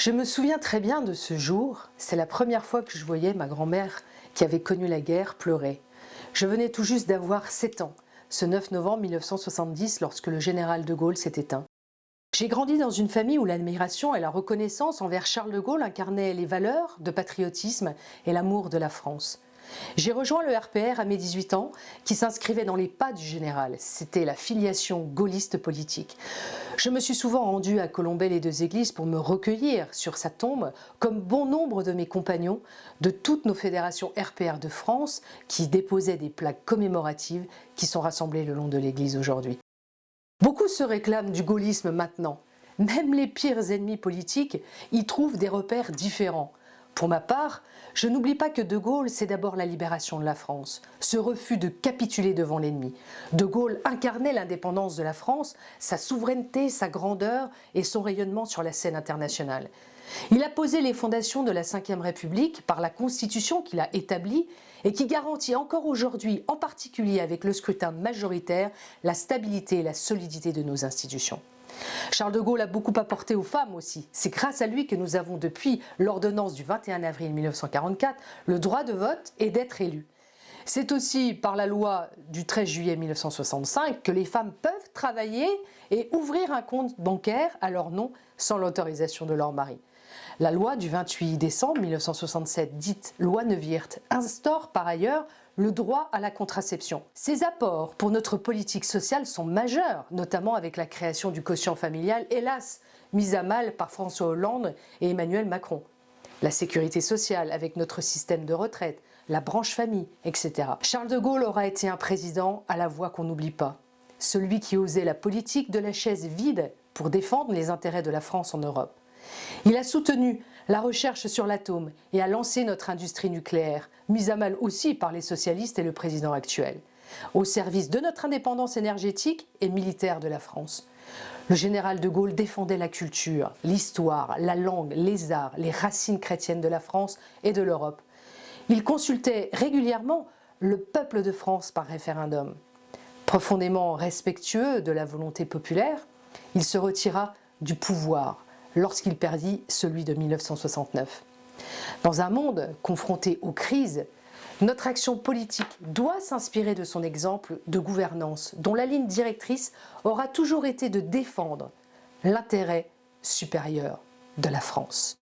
Je me souviens très bien de ce jour, c'est la première fois que je voyais ma grand-mère qui avait connu la guerre pleurer. Je venais tout juste d'avoir 7 ans, ce 9 novembre 1970 lorsque le général de Gaulle s'est éteint. J'ai grandi dans une famille où l'admiration et la reconnaissance envers Charles de Gaulle incarnaient les valeurs de patriotisme et l'amour de la France. J'ai rejoint le RPR à mes 18 ans, qui s'inscrivait dans les pas du général. C'était la filiation gaulliste politique. Je me suis souvent rendue à Colombey-les-Deux-Églises pour me recueillir sur sa tombe, comme bon nombre de mes compagnons de toutes nos fédérations RPR de France qui déposaient des plaques commémoratives qui sont rassemblées le long de l'église aujourd'hui. Beaucoup se réclament du gaullisme maintenant. Même les pires ennemis politiques y trouvent des repères différents. Pour ma part, je n'oublie pas que De Gaulle, c'est d'abord la libération de la France, ce refus de capituler devant l'ennemi. De Gaulle incarnait l'indépendance de la France, sa souveraineté, sa grandeur et son rayonnement sur la scène internationale. Il a posé les fondations de la Ve République par la Constitution qu'il a établie et qui garantit encore aujourd'hui, en particulier avec le scrutin majoritaire, la stabilité et la solidité de nos institutions. Charles de Gaulle a beaucoup apporté aux femmes aussi. C'est grâce à lui que nous avons depuis l'ordonnance du 21 avril 1944 le droit de vote et d'être élus. C'est aussi par la loi du 13 juillet 1965 que les femmes peuvent travailler et ouvrir un compte bancaire à leur nom sans l'autorisation de leur mari. La loi du 28 décembre 1967, dite loi Neuwirth, instaure par ailleurs le droit à la contraception. Ces apports pour notre politique sociale sont majeurs, notamment avec la création du quotient familial, hélas, mise à mal par François Hollande et Emmanuel Macron. La sécurité sociale avec notre système de retraite, la branche famille, etc. Charles de Gaulle aura été un président à la voix qu'on n'oublie pas. Celui qui osait la politique de la chaise vide pour défendre les intérêts de la France en Europe. Il a soutenu la recherche sur l'atome et a lancé notre industrie nucléaire, mise à mal aussi par les socialistes et le président actuel, au service de notre indépendance énergétique et militaire de la France. Le général de Gaulle défendait la culture, l'histoire, la langue, les arts, les racines chrétiennes de la France et de l'Europe. Il consultait régulièrement le peuple de France par référendum. Profondément respectueux de la volonté populaire, il se retira du pouvoir lorsqu'il perdit celui de 1969. Dans un monde confronté aux crises, notre action politique doit s'inspirer de son exemple de gouvernance dont la ligne directrice aura toujours été de défendre l'intérêt supérieur de la France.